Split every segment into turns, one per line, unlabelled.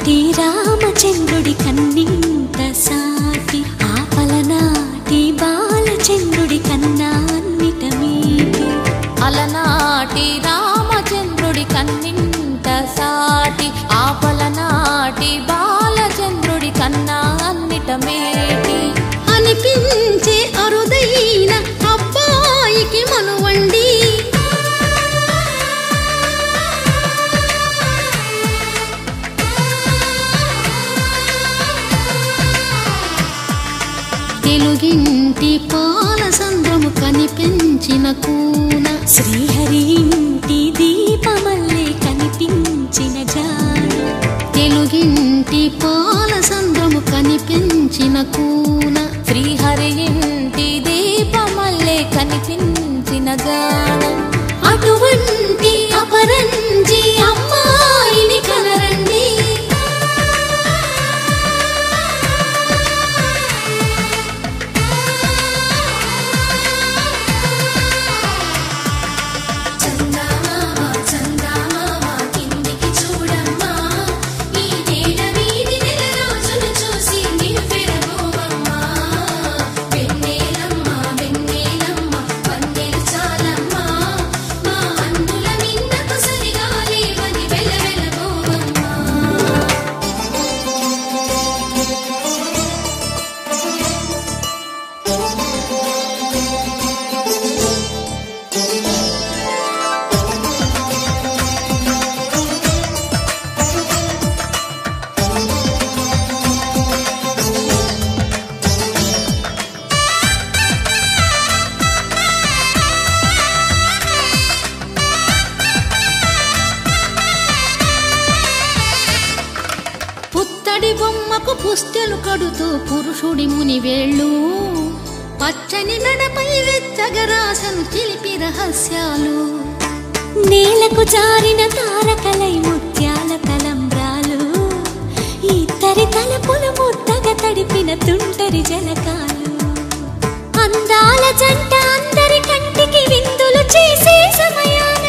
అలనాటి రామచంద్రుడి కన్నింత సాటి ఆపలనాటి బాలచంద్రుడి కన్నా అన్నిట మీటి
అలనాటి రామచంద్రుడి కన్నింత సాటి ఆపలనాటి బాలచంద్రుడి కన్నా అన్నిట మేటి
అనిపించే అరుదైన అబ్బాయికి మనువండి తెలుగింటి పాలసంద్రము కనిపించిన కూన శ్రీహరి ఇంటి దీపమల్లే కనిపించిన జాడ తెలుగింటి పాలసంద్రము కనిపించిన కూన
శ్రీహరి ఇంటి దీపమల్లే కనిపించిన జాడ
అటువంటి అపరంజి అమ్మాయిని కనరండి బొమ్మకు పుస్తెలు కడుతూ పురుషుడి ముని వేళ్ళు పచ్చని మెడపై వెచ్చగరాసను చిలిపి రహస్యాలు నేలకు జారిన తారకలై ముత్యాల తలంబ్రాలు ఇద్దరి తలపులు ముద్దగా తడిపిన తుంటరి జలకాలు అందాల జంట అందరి కంటికి విందులు చేసే సమయాన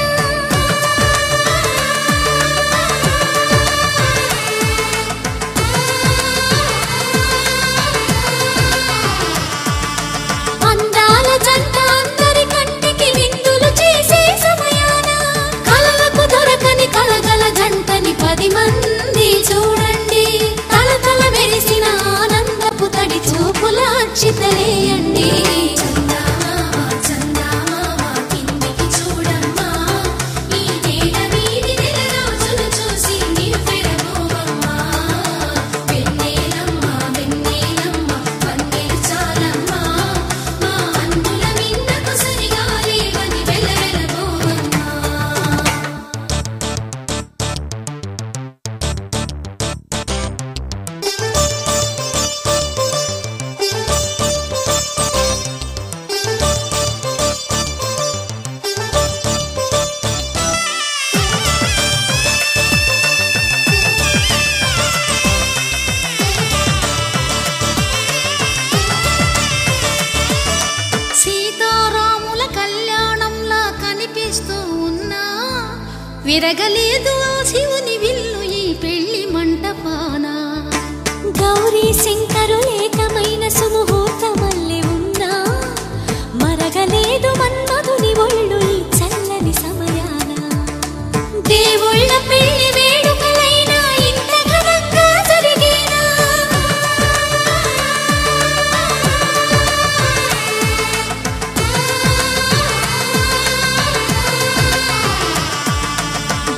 పది మంది చూడండి తలతల మెరిసిన ఆనందపు తడి చూపుల అచ్చితలేయండి విరగలేదు శివుని విల్లు ఈ పెళ్లి మంటపాన గౌరీ శంకరులేకమైన సుముహూర్తమల్లె ఉన్నా మరగలేదు మన్మధుని ఒళ్ళు ఈ చల్లని సమయాన దేవుళ్ళ పెళ్లి వేడుకలైనా ఇంత ఘనంగా జరిగేనా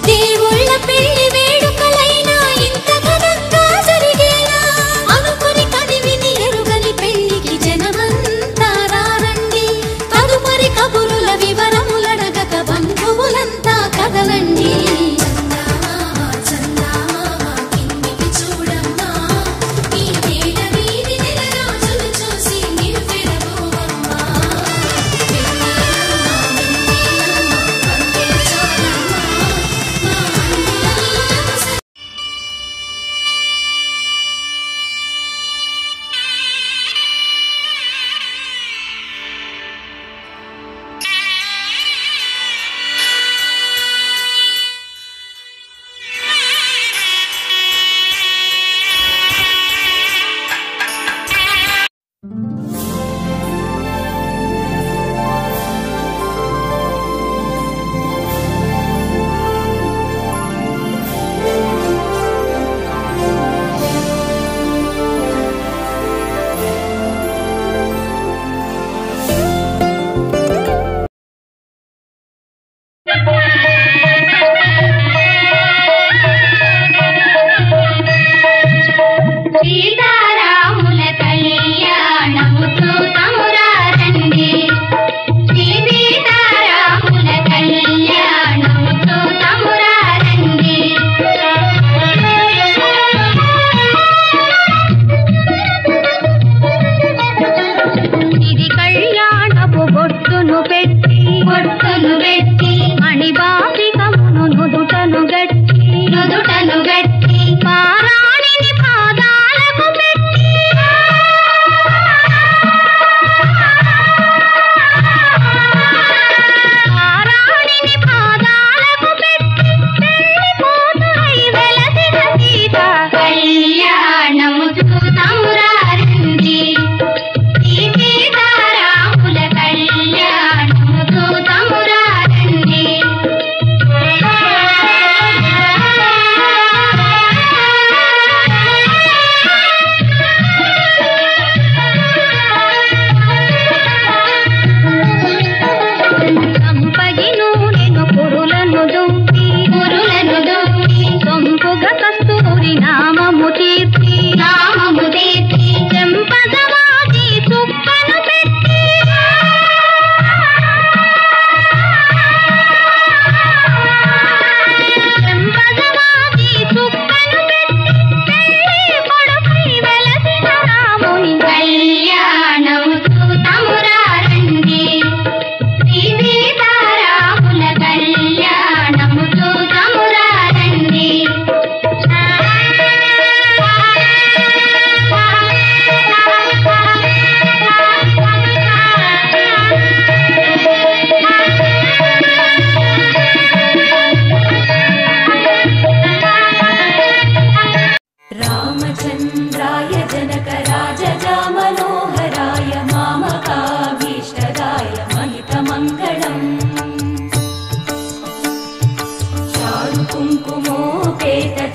దేవుళ్ళ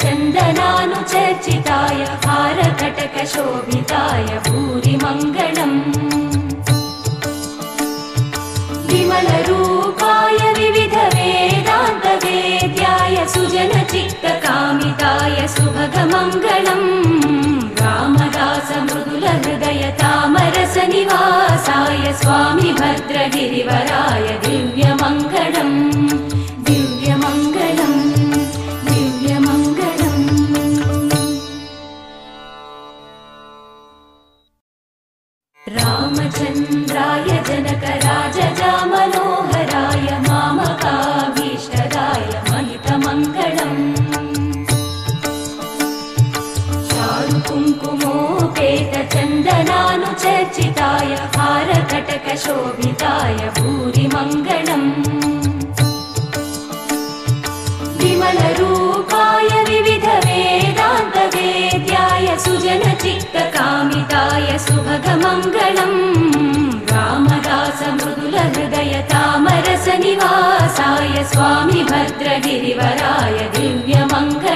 चन्दनानुचर्चिताय हारकटकशोभिताय भूरि मङ्गलम् विमलरूपाय विविधवेदान्तवेद्याय सुजनचित्तकामिताय सुभगमङ्गलम् रामदासमृदुलहृदयतामरसनिवासाय स्वामी भद्रगिरिवराय दिव्यमङ्गलम् दिव्यमङ्गलम् दिव्यमङ्गलम् रामचन्द्राय जनकराजजामनोहराय मामकाभीष्टदाय महितमङ्गलम् चारुकुङ्कुमोपेत चन्दनानुचर्चिताय हारकटकशोभिताय भूरि मङ्गलम् विमलरूपाय विविधवेदान्तवेद्याय सुजनचित्तकामिताय सुभगमङ्गलम् रामदासमृदुलहृदयतामरसनिवासाय स्वामी भद्रगिरिवराय दिव्यमङ्गलम्